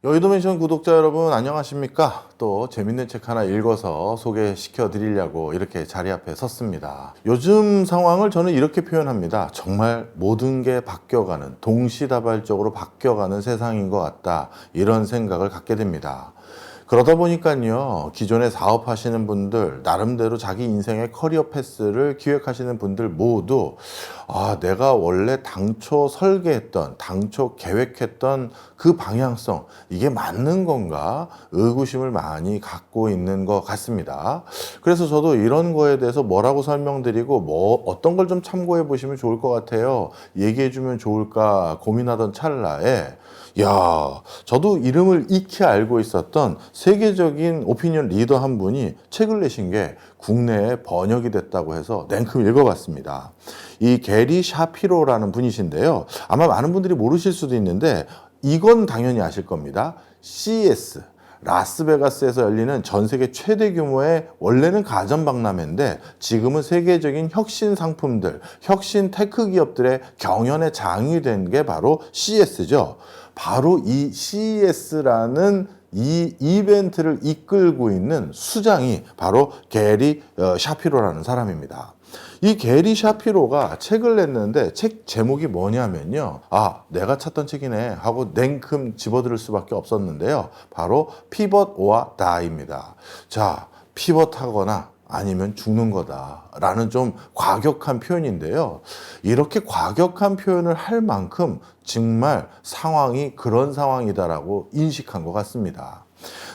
여의도맨션 구독자 여러분 안녕하십니까? 또 재밌는 책 하나 읽어서 소개시켜 드리려고 이렇게 자리 앞에 섰습니다. 요즘 상황을 저는 이렇게 표현합니다. 정말 모든 게 바뀌어가는, 동시다발적으로 바뀌어가는 세상인 것 같다, 이런 생각을 갖게 됩니다. 그러다 보니까요, 기존에 사업하시는 분들, 나름대로 자기 인생의 커리어 패스를 기획하시는 분들 모두 내가 원래 당초 설계했던, 당초 계획했던 그 방향성, 이게 맞는 건가? 의구심을 많이 갖고 있는 것 같습니다. 그래서 저도 이런 거에 대해서 뭐라고 설명드리고 어떤 걸 좀 참고해 보시면 좋을 것 같아요, 얘기해 주면 좋을까 고민하던 찰나에 저도 이름을 익히 알고 있었던 세계적인 오피니언 리더 한 분이 책을 내신 게 국내에 번역이 됐다고 해서 냉큼 읽어봤습니다. 이 게리 샤피로라는 분이신데요. 아마 많은 분들이 모르실 수도 있는데 이건 당연히 아실 겁니다. CES, 라스베가스에서 열리는 전 세계 최대 규모의, 원래는 가전박람회인데 지금은 세계적인 혁신 상품들, 혁신 테크 기업들의 경연의 장이 된 게 바로 CES죠. 바로 이 CES라는 이 이벤트를 이끌고 있는 수장이 바로 게리 샤피로라는 사람입니다. 이 게리 샤피로가 책을 냈는데 책 제목이 뭐냐면요, 내가 찾던 책이네 하고 냉큼 집어들을 수밖에 없었는데요, 바로 피벗 오아 다이입니다. 자, 피벗하거나 아니면 죽는 거다 라는 좀 과격한 표현인데요, 이렇게 과격한 표현을 할 만큼 정말 상황이 그런 상황이다라고 인식한 것 같습니다.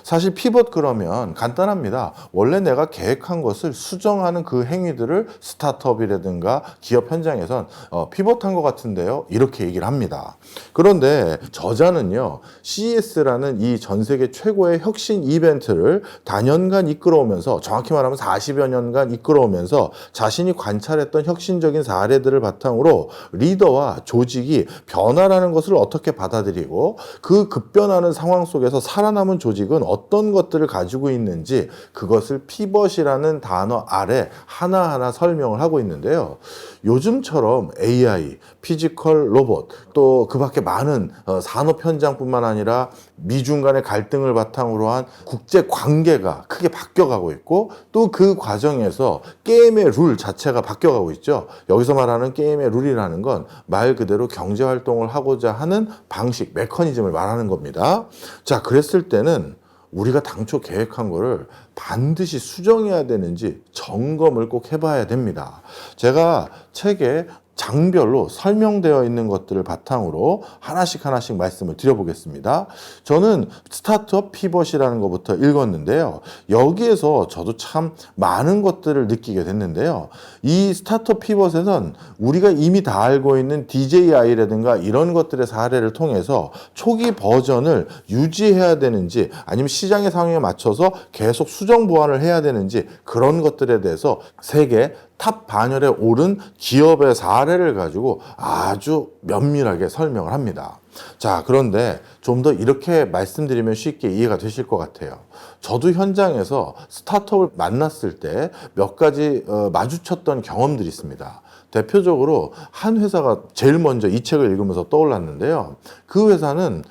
사실 피벗 그러면 간단합니다. 원래 내가 계획한 것을 수정하는 그 행위들을 스타트업이라든가 기업 현장에선 피벗한 것 같은데요, 이렇게 얘기를 합니다. 그런데 저자는요, CES라는 이 전 세계 최고의 혁신 이벤트를 단연간 이끌어오면서, 정확히 말하면 40여 년간 이끌어오면서 자신이 관찰했던 혁신적인 사례들을 바탕으로 리더와 조직이 변화라는 것을 어떻게 받아들이고 그 급변하는 상황 속에서 살아남은 조직은 어떤 것들을 가지고 있는지, 그것을 피벗이라는 단어 아래 하나하나 설명을 하고 있는데요. 요즘처럼 AI, 피지컬 로봇, 또 그 밖에 많은 산업 현장뿐만 아니라 미중 간의 갈등을 바탕으로 한 국제 관계가 크게 바뀌어가고 있고, 또 그 과정에서 게임의 룰 자체가 바뀌어가고 있죠. 여기서 말하는 게임의 룰이라는 건 말 그대로 경제 활동을 하고자 하는 방식, 메커니즘을 말하는 겁니다. 자, 그랬을 때는 우리가 당초 계획한 거를 반드시 수정해야 되는지 점검을 꼭 해봐야 됩니다. 제가 책에 장별로 설명되어 있는 것들을 바탕으로 하나씩 말씀을 드려보겠습니다. 저는 스타트업 피벗이라는 것부터 읽었는데요, 여기에서 저도 참 많은 것들을 느끼게 됐는데요, 이 스타트업 피벗에선 우리가 이미 다 알고 있는 DJI라든가 이런 것들의 사례를 통해서 초기 버전을 유지해야 되는지, 아니면 시장의 상황에 맞춰서 계속 수정 보완을 해야 되는지, 그런 것들에 대해서 세계 탑 반열에 오른 기업의 사례를 가지고 아주 면밀하게 설명을 합니다. 자, 그런데 좀 더 이렇게 말씀드리면 쉽게 이해가 되실 것 같아요. 저도 현장에서 스타트업을 만났을 때 몇 가지 마주쳤던 경험들이 있습니다. 대표적으로 한 회사가 제일 먼저 이 책을 읽으면서 떠올랐는데요, 그 회사는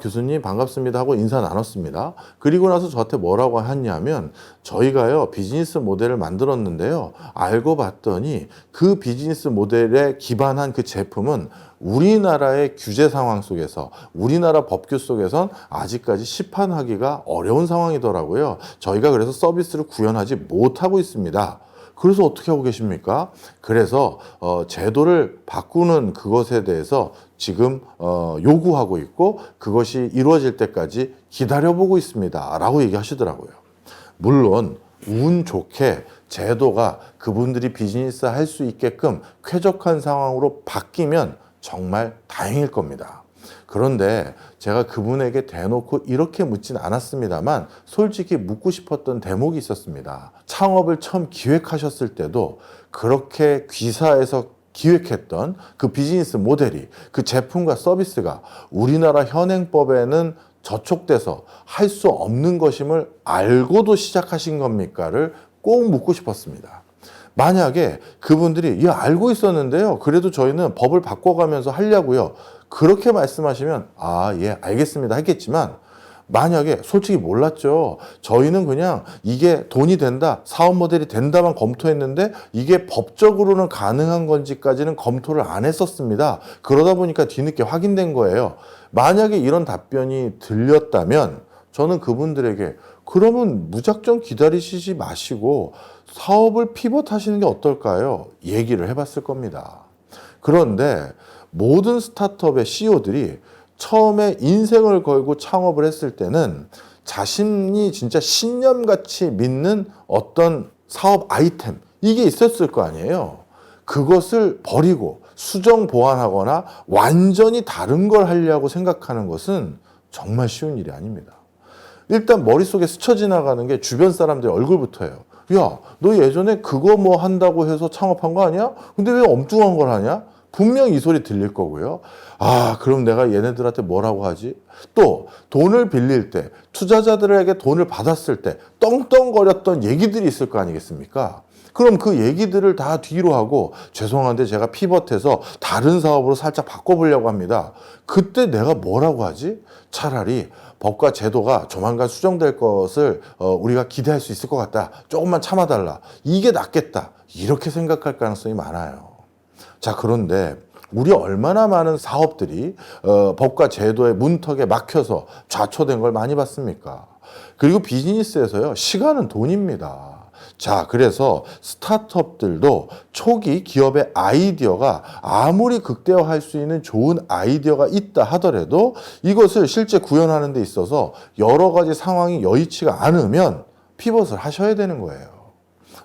교수님 반갑습니다 하고 인사 나눴습니다. 그리고 나서 저한테 뭐라고 하냐면, 저희가요 비즈니스 모델을 만들었는데요, 알고 봤더니 그 비즈니스 모델에 기반한 그 제품은 우리나라의 규제 상황 속에서, 우리나라 법규 속에선 아직까지 시판하기가 어려운 상황이더라고요. 저희가 그래서 서비스를 구현하지 못하고 있습니다. 그래서 어떻게 하고 계십니까? 그래서 제도를 바꾸는 그것에 대해서 지금 요구하고 있고, 그것이 이루어질 때까지 기다려보고 있습니다 라고 얘기하시더라고요. 물론 운 좋게 제도가 그분들이 비즈니스 할 수 있게끔 쾌적한 상황으로 바뀌면 정말 다행일 겁니다. 그런데 제가 그분에게 대놓고 이렇게 묻진 않았습니다만, 솔직히 묻고 싶었던 대목이 있었습니다. 창업을 처음 기획하셨을 때도 그렇게 귀사해서 기획했던 그 비즈니스 모델이, 그 제품과 서비스가 우리나라 현행법에는 저촉돼서 할 수 없는 것임을 알고도 시작하신 겁니까를 꼭 묻고 싶었습니다. 만약에 그분들이 알고 있었는데요, 그래도 저희는 법을 바꿔가면서 하려고요, 그렇게 말씀하시면 예 알겠습니다 했겠지만, 만약에 솔직히 몰랐죠. 저희는 그냥 이게 돈이 된다, 사업 모델이 된다만 검토했는데 이게 법적으로는 가능한 건지까지는 검토를 안 했었습니다. 그러다 보니까 뒤늦게 확인된 거예요. 만약에 이런 답변이 들렸다면 저는 그분들에게 그러면 무작정 기다리시지 마시고 사업을 피벗하시는 게 어떨까요? 얘기를 해봤을 겁니다. 그런데 모든 스타트업의 CEO들이 처음에 인생을 걸고 창업을 했을 때는 자신이 진짜 신념같이 믿는 어떤 사업 아이템, 이게 있었을 거 아니에요. 그것을 버리고 수정 보완하거나 완전히 다른 걸 하려고 생각하는 것은 정말 쉬운 일이 아닙니다. 일단 머릿속에 스쳐 지나가는 게 주변 사람들의 얼굴부터예요. 야, 너 예전에 그거 뭐 한다고 해서 창업한 거 아니야? 근데 왜 엉뚱한 걸 하냐? 분명 이 소리 들릴 거고요. 아, 그럼 내가 얘네들한테 뭐라고 하지? 또 돈을 빌릴 때, 투자자들에게 돈을 받았을 때 떵떵거렸던 얘기들이 있을 거 아니겠습니까? 그럼 그 얘기들을 다 뒤로 하고 죄송한데 제가 피벗해서 다른 사업으로 살짝 바꿔보려고 합니다. 그때 내가 뭐라고 하지? 차라리 법과 제도가 조만간 수정될 것을 우리가 기대할 수 있을 것 같다. 조금만 참아달라. 이게 낫겠다. 이렇게 생각할 가능성이 많아요. 자, 그런데 우리 얼마나 많은 사업들이 법과 제도의 문턱에 막혀서 좌초된 걸 많이 봤습니까? 그리고 비즈니스에서요, 시간은 돈입니다. 자, 그래서 스타트업들도 초기 기업의 아이디어가 아무리 극대화할 수 있는 좋은 아이디어가 있다 하더라도 이것을 실제 구현하는 데 있어서 여러 가지 상황이 여의치가 않으면 피벗을 하셔야 되는 거예요.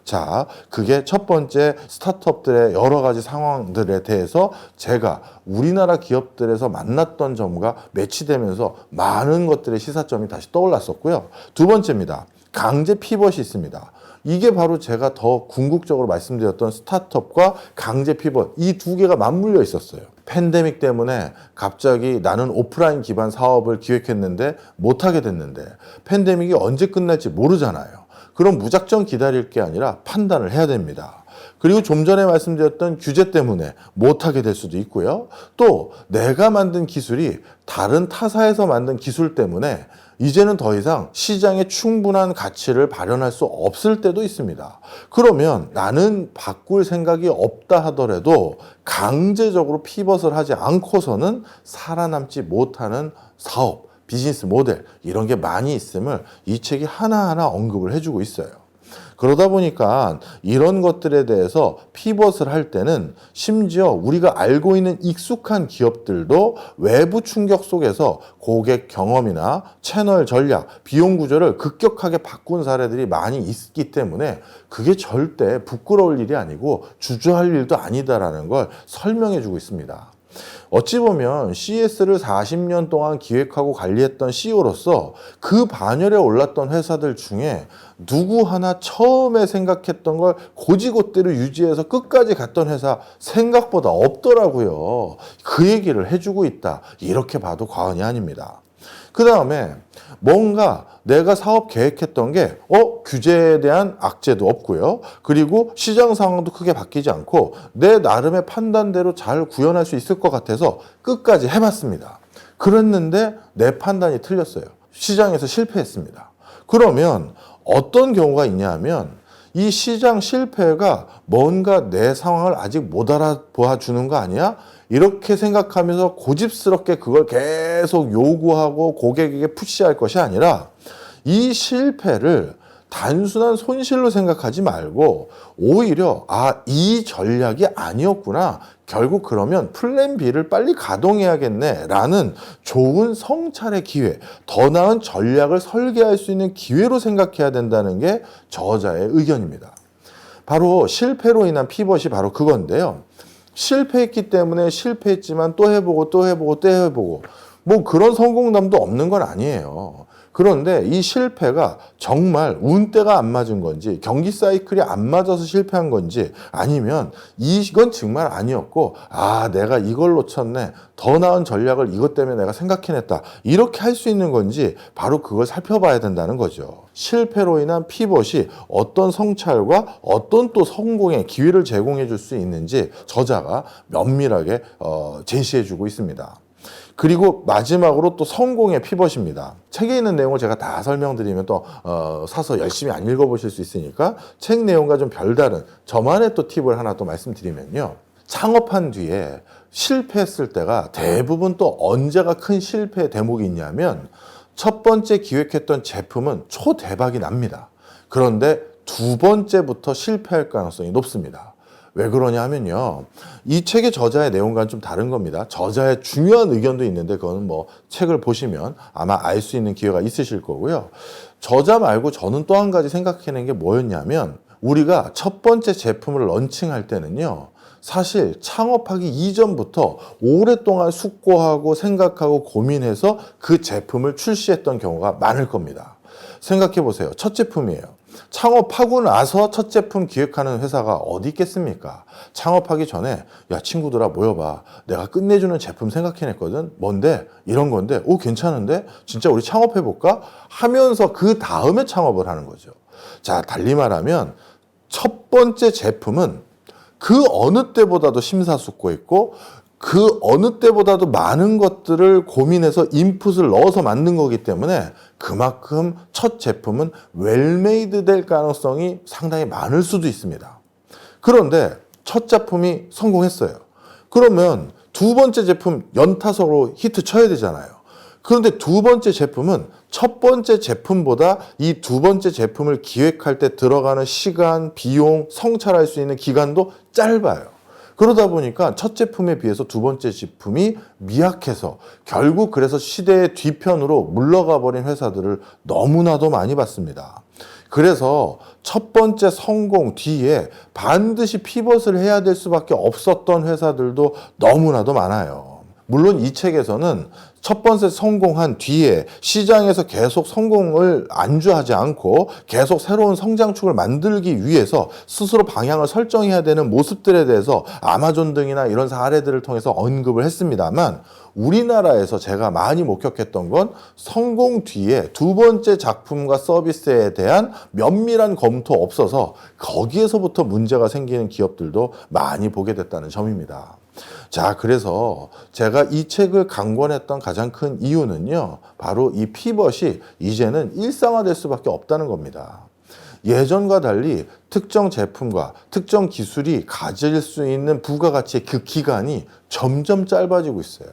자, 그게 첫 번째 스타트업들의 여러 가지 상황들에 대해서 제가 우리나라 기업들에서 만났던 점과 매치되면서 많은 것들의 시사점이 다시 떠올랐었고요. 두 번째입니다. 강제 피벗이 있습니다. 이게 바로 제가 더 궁극적으로 말씀드렸던 스타트업과 강제 피벗, 이 두 개가 맞물려 있었어요. 팬데믹 때문에 갑자기 나는 오프라인 기반 사업을 기획했는데 못하게 됐는데 팬데믹이 언제 끝날지 모르잖아요. 그럼 무작정 기다릴 게 아니라 판단을 해야 됩니다. 그리고 좀 전에 말씀드렸던 규제 때문에 못하게 될 수도 있고요. 또 내가 만든 기술이 다른 타사에서 만든 기술 때문에 이제는 더 이상 시장에 충분한 가치를 발현할 수 없을 때도 있습니다. 그러면 나는 바꿀 생각이 없다 하더라도 강제적으로 피벗을 하지 않고서는 살아남지 못하는 사업, 비즈니스 모델, 이런 게 많이 있음을 이 책이 하나하나 언급을 해주고 있어요. 그러다 보니까 이런 것들에 대해서 피벗을 할 때는 심지어 우리가 알고 있는 익숙한 기업들도 외부 충격 속에서 고객 경험이나 채널 전략, 비용 구조를 급격하게 바꾼 사례들이 많이 있기 때문에 그게 절대 부끄러울 일이 아니고 주저할 일도 아니다라는 걸 설명해 주고 있습니다. 어찌 보면 CS를 40년 동안 기획하고 관리했던 CEO로서 그 반열에 올랐던 회사들 중에 누구 하나 처음에 생각했던 걸 고지고대로 유지해서 끝까지 갔던 회사 생각보다 없더라고요. 그 얘기를 해주고 있다. 이렇게 봐도 과언이 아닙니다. 그 다음에 뭔가 내가 사업 계획했던 게 규제에 대한 악재도 없고요. 그리고 시장 상황도 크게 바뀌지 않고 내 나름의 판단대로 잘 구현할 수 있을 것 같아서 끝까지 해봤습니다. 그랬는데 내 판단이 틀렸어요. 시장에서 실패했습니다. 그러면 어떤 경우가 있냐 하면 이 시장 실패가 뭔가 내 상황을 아직 못 알아봐 주는 거 아니야? 이렇게 생각하면서 고집스럽게 그걸 계속 요구하고 고객에게 푸시할 것이 아니라 이 실패를 단순한 손실로 생각하지 말고 오히려 이 전략이 아니었구나. 결국 그러면 플랜 B를 빨리 가동해야겠네 라는 좋은 성찰의 기회, 더 나은 전략을 설계할 수 있는 기회로 생각해야 된다는 게 저자의 의견입니다. 바로 실패로 인한 피벗이 바로 그건데요. 실패했기 때문에 실패했지만 또 해보고 또 해보고 또 해보고 뭐 그런 성공담도 없는 건 아니에요. 그런데 이 실패가 정말 운때가 안 맞은 건지 경기 사이클이 안 맞아서 실패한 건지 아니면 이건 정말 아니었고 내가 이걸 놓쳤네, 더 나은 전략을 이것 때문에 내가 생각해냈다, 이렇게 할 수 있는 건지 바로 그걸 살펴봐야 된다는 거죠. 실패로 인한 피벗이 어떤 성찰과 어떤 또 성공의 기회를 제공해 줄 수 있는지 저자가 면밀하게 제시해 주고 있습니다. 그리고 마지막으로 또 성공의 피벗입니다. 책에 있는 내용을 제가 다 설명드리면 또 사서 열심히 안 읽어보실 수 있으니까 책 내용과 좀 별다른 저만의 또 팁을 하나 또 말씀드리면요. 창업한 뒤에 실패했을 때가 대부분 또 언제가 큰 실패의 대목이 있냐면 첫 번째 기획했던 제품은 초대박이 납니다. 그런데 두 번째부터 실패할 가능성이 높습니다. 왜 그러냐 하면요. 이 책의 저자의 내용과는 좀 다른 겁니다. 저자의 중요한 의견도 있는데 그거는 뭐 책을 보시면 아마 알 수 있는 기회가 있으실 거고요. 저자 말고 저는 또 한 가지 생각해낸 게 뭐였냐면 우리가 첫 번째 제품을 런칭할 때는요. 사실 창업하기 이전부터 오랫동안 숙고하고 생각하고 고민해서 그 제품을 출시했던 경우가 많을 겁니다. 생각해 보세요. 첫 제품이에요. 창업하고 나서 첫 제품 기획하는 회사가 어디 있겠습니까? 창업하기 전에 야 친구들아 모여봐. 내가 끝내주는 제품 생각해냈거든. 뭔데? 이런 건데 오 괜찮은데? 진짜 우리 창업해볼까? 하면서 그 다음에 창업을 하는 거죠. 자 달리 말하면 첫 번째 제품은 그 어느 때보다도 심사숙고했고 그 어느 때보다도 많은 것들을 고민해서 인풋을 넣어서 만든 거기 때문에 그만큼 첫 제품은 웰메이드 될 가능성이 상당히 많을 수도 있습니다. 그런데 첫 제품이 성공했어요. 그러면 두 번째 제품 연타석으로 히트 쳐야 되잖아요. 그런데 두 번째 제품은 첫 번째 제품보다 이 두 번째 제품을 기획할 때 들어가는 시간, 비용, 성찰할 수 있는 기간도 짧아요. 그러다 보니까 첫 제품에 비해서 두 번째 제품이 미약해서 결국 그래서 시대의 뒤편으로 물러가 버린 회사들을 너무나도 많이 봤습니다. 그래서 첫 번째 성공 뒤에 반드시 피벗을 해야 될 수밖에 없었던 회사들도 너무나도 많아요. 물론 이 책에서는 첫 번째 성공한 뒤에 시장에서 계속 성공을 안주하지 않고 계속 새로운 성장축을 만들기 위해서 스스로 방향을 설정해야 되는 모습들에 대해서 아마존 등이나 이런 사례들을 통해서 언급을 했습니다만 우리나라에서 제가 많이 목격했던 건 성공 뒤에 두 번째 작품과 서비스에 대한 면밀한 검토 없어서 거기에서부터 문제가 생기는 기업들도 많이 보게 됐다는 점입니다. 자, 그래서 제가 이 책을 강권했던 가장 큰 이유는요, 바로 이 피벗이 이제는 일상화될 수밖에 없다는 겁니다. 예전과 달리 특정 제품과 특정 기술이 가질 수 있는 부가가치의 그 기간이 점점 짧아지고 있어요.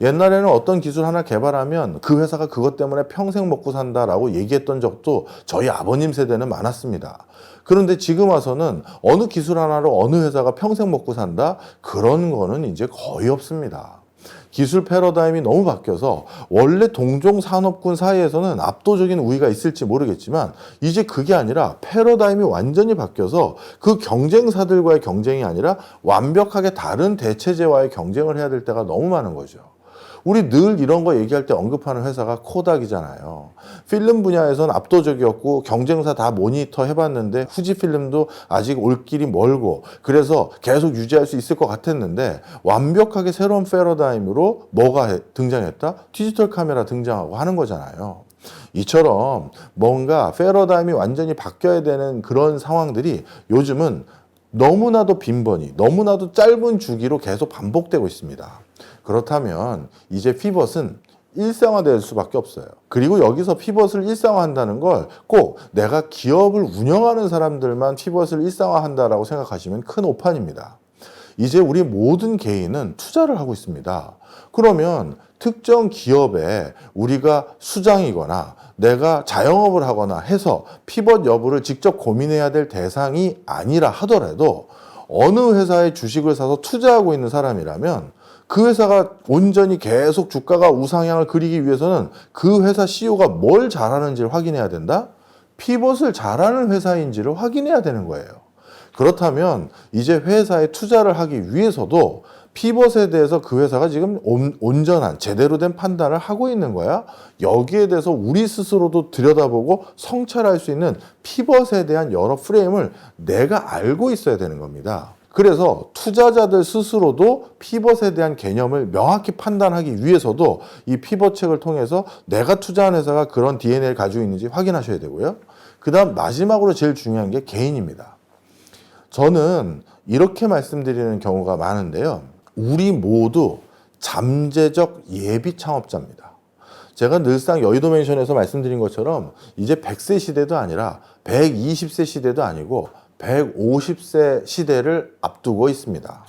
옛날에는 어떤 기술 하나 개발하면 그 회사가 그것 때문에 평생 먹고 산다라고 얘기했던 적도 저희 아버님 세대는 많았습니다. 그런데 지금 와서는 어느 기술 하나로 어느 회사가 평생 먹고 산다? 그런 거는 이제 거의 없습니다. 기술 패러다임이 너무 바뀌어서 원래 동종 산업군 사이에서는 압도적인 우위가 있을지 모르겠지만 이제 그게 아니라 패러다임이 완전히 바뀌어서 그 경쟁사들과의 경쟁이 아니라 완벽하게 다른 대체제와의 경쟁을 해야 될 때가 너무 많은 거죠. 우리 늘 이런 거 얘기할 때 언급하는 회사가 코닥이잖아요. 필름 분야에서는 압도적이었고 경쟁사 다 모니터 해봤는데 후지필름도 아직 올 길이 멀고 그래서 계속 유지할 수 있을 것 같았는데 완벽하게 새로운 패러다임으로 뭐가 등장했다? 디지털 카메라 등장하고 하는 거잖아요. 이처럼 뭔가 패러다임이 완전히 바뀌어야 되는 그런 상황들이 요즘은 너무나도 빈번히 너무나도 짧은 주기로 계속 반복되고 있습니다. 그렇다면 이제 피벗은 일상화될 수밖에 없어요. 그리고 여기서 피벗을 일상화한다는 걸 꼭 내가 기업을 운영하는 사람들만 피벗을 일상화한다라고 생각하시면 큰 오판입니다. 이제 우리 모든 개인은 투자를 하고 있습니다. 그러면 특정 기업에 우리가 수장이거나 내가 자영업을 하거나 해서 피벗 여부를 직접 고민해야 될 대상이 아니라 하더라도 어느 회사의 주식을 사서 투자하고 있는 사람이라면 그 회사가 온전히 계속 주가가 우상향을 그리기 위해서는 그 회사 CEO가 뭘 잘하는지를 확인해야 된다? 피벗을 잘하는 회사인지를 확인해야 되는 거예요. 그렇다면 이제 회사에 투자를 하기 위해서도 피벗에 대해서 그 회사가 지금 온전한 제대로 된 판단을 하고 있는 거야? 여기에 대해서 우리 스스로도 들여다보고 성찰할 수 있는 피벗에 대한 여러 프레임을 내가 알고 있어야 되는 겁니다. 그래서 투자자들 스스로도 피벗에 대한 개념을 명확히 판단하기 위해서도 이 피벗 책을 통해서 내가 투자한 회사가 그런 DNA를 가지고 있는지 확인하셔야 되고요. 그 다음 마지막으로 제일 중요한 게 개인입니다. 저는 이렇게 말씀드리는 경우가 많은데요. 우리 모두 잠재적 예비 창업자입니다. 제가 늘상 여의도 맨션에서 말씀드린 것처럼 이제 100세 시대도 아니라 120세 시대도 아니고 150세 시대를 앞두고 있습니다.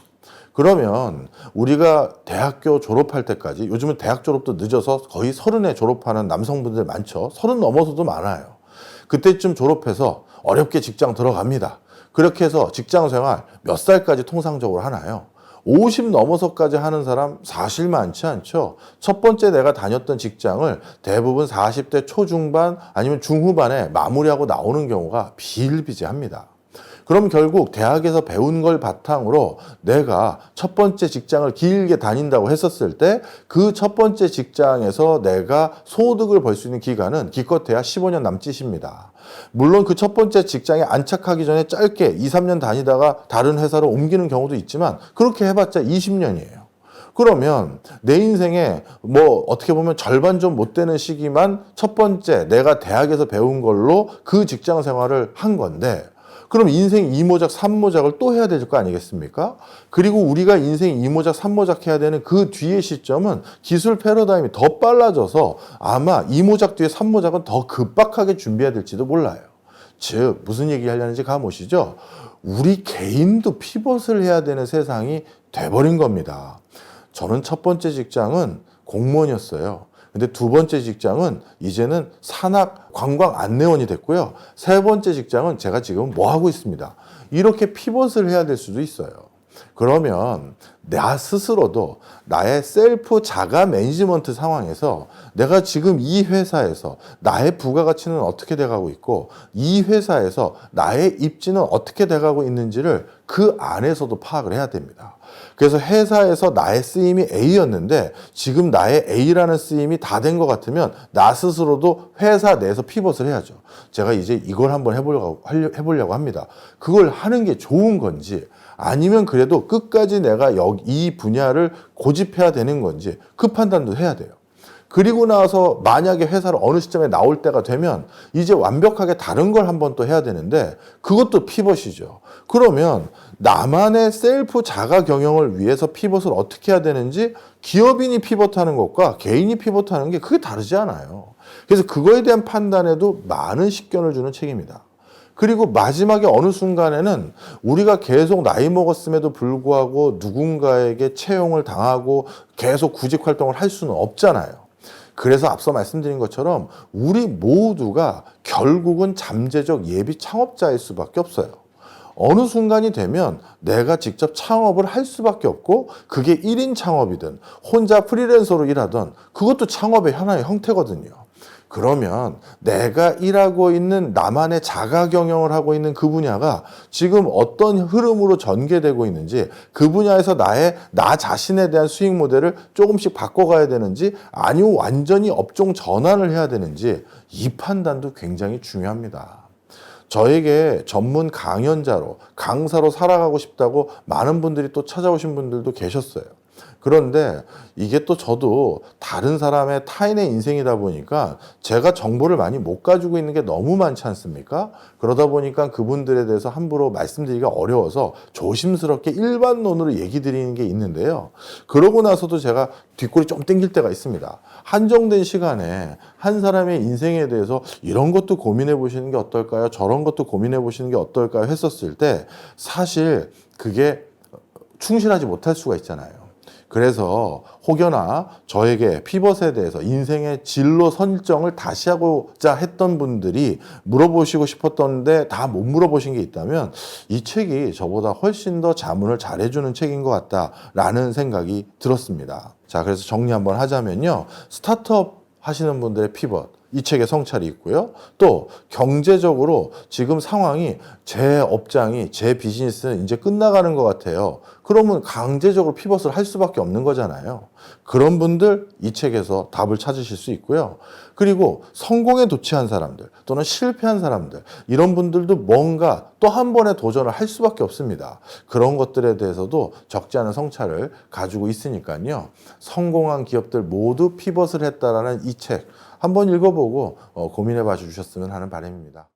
그러면 우리가 대학교 졸업할 때까지, 요즘은 대학 졸업도 늦어서 거의 30에 졸업하는 남성분들 많죠. 30 넘어서도 많아요. 그때쯤 졸업해서 어렵게 직장 들어갑니다. 그렇게 해서 직장 생활 몇 살까지 통상적으로 하나요? 50 넘어서까지 하는 사람 사실 많지 않죠. 첫 번째 내가 다녔던 직장을 대부분 40대 초중반 아니면 중후반에 마무리하고 나오는 경우가 비일비재합니다. 그럼 결국 대학에서 배운 걸 바탕으로 내가 첫 번째 직장을 길게 다닌다고 했었을 때 그 첫 번째 직장에서 내가 소득을 벌 수 있는 기간은 기껏해야 15년 남짓입니다. 물론 그 첫 번째 직장에 안착하기 전에 짧게 2, 3년 다니다가 다른 회사로 옮기는 경우도 있지만 그렇게 해봤자 20년이에요. 그러면 내 인생에 뭐 어떻게 보면 절반 좀 못 되는 시기만 첫 번째 내가 대학에서 배운 걸로 그 직장 생활을 한 건데, 그럼 인생 2모작, 3모작을 또 해야 될 거 아니겠습니까? 그리고 우리가 인생 2모작, 3모작 해야 되는 그 뒤의 시점은 기술 패러다임이 더 빨라져서 아마 2모작 뒤에 3모작은 더 급박하게 준비해야 될지도 몰라요. 즉, 무슨 얘기 하려는지 감오시죠? 우리 개인도 피벗을 해야 되는 세상이 돼버린 겁니다. 저는 첫 번째 직장은 공무원이었어요. 근데 두 번째 직장은 이제는 산악 관광 안내원이 됐고요. 세 번째 직장은 제가 지금 뭐 하고 있습니다. 이렇게 피벗을 해야 될 수도 있어요. 그러면 나 스스로도 나의 셀프 자가 매니지먼트 상황에서 내가 지금 이 회사에서 나의 부가가치는 어떻게 돼가고 있고 이 회사에서 나의 입지는 어떻게 돼가고 있는지를 그 안에서도 파악을 해야 됩니다. 그래서 회사에서 나의 쓰임이 A였는데 지금 나의 A라는 쓰임이 다 된 것 같으면 나 스스로도 회사 내에서 피벗을 해야죠. 제가 이제 이걸 한번 해보려고 합니다. 그걸 하는 게 좋은 건지 아니면 그래도 끝까지 내가 이 분야를 고집해야 되는 건지 그 판단도 해야 돼요. 그리고 나서 만약에 회사를 어느 시점에 나올 때가 되면 이제 완벽하게 다른 걸 한번 또 해야 되는데 그것도 피벗이죠. 그러면 나만의 셀프 자가 경영을 위해서 피벗을 어떻게 해야 되는지 기업인이 피벗하는 것과 개인이 피벗하는 게 그게 다르지 않아요. 그래서 그거에 대한 판단에도 많은 식견을 주는 책입니다. 그리고 마지막에 어느 순간에는 우리가 계속 나이 먹었음에도 불구하고 누군가에게 채용을 당하고 계속 구직 활동을 할 수는 없잖아요. 그래서 앞서 말씀드린 것처럼 우리 모두가 결국은 잠재적 예비 창업자일 수밖에 없어요. 어느 순간이 되면 내가 직접 창업을 할 수밖에 없고 그게 1인 창업이든 혼자 프리랜서로 일하든 그것도 창업의 하나의 형태거든요. 그러면 내가 일하고 있는 나만의 자가 경영을 하고 있는 그 분야가 지금 어떤 흐름으로 전개되고 있는지, 그 분야에서 나 자신에 대한 수익 모델을 조금씩 바꿔가야 되는지 아니면 완전히 업종 전환을 해야 되는지 이 판단도 굉장히 중요합니다. 저에게 전문 강연자로 강사로 살아가고 싶다고 많은 분들이 또 찾아오신 분들도 계셨어요. 그런데 이게 또 저도 다른 사람의 타인의 인생이다 보니까 제가 정보를 많이 못 가지고 있는 게 너무 많지 않습니까? 그러다 보니까 그분들에 대해서 함부로 말씀드리기가 어려워서 조심스럽게 일반론으로 얘기 드리는 게 있는데요. 그러고 나서도 제가 뒷골이 좀 땡길 때가 있습니다. 한정된 시간에 한 사람의 인생에 대해서 이런 것도 고민해 보시는 게 어떨까요? 저런 것도 고민해 보시는 게 어떨까요? 했었을 때 사실 그게 충실하지 못할 수가 있잖아요. 그래서 혹여나 저에게 피벗에 대해서 인생의 진로 설정을 다시 하고자 했던 분들이 물어보시고 싶었던데 다 못 물어보신 게 있다면 이 책이 저보다 훨씬 더 자문을 잘해주는 책인 것 같다라는 생각이 들었습니다. 자, 그래서 정리 한번 하자면요. 스타트업 하시는 분들의 피벗, 이 책에 성찰이 있고요. 또 경제적으로 지금 상황이 제 업장이, 제 비즈니스는 이제 끝나가는 것 같아요. 그러면 강제적으로 피벗을 할 수밖에 없는 거잖아요. 그런 분들 이 책에서 답을 찾으실 수 있고요. 그리고 성공에 도취한 사람들 또는 실패한 사람들, 이런 분들도 뭔가 또 한 번의 도전을 할 수밖에 없습니다. 그런 것들에 대해서도 적지 않은 성찰을 가지고 있으니까요. 성공한 기업들 모두 피벗을 했다라는 이 책 한번 읽어보고 고민해 봐 주셨으면 하는 바람입니다.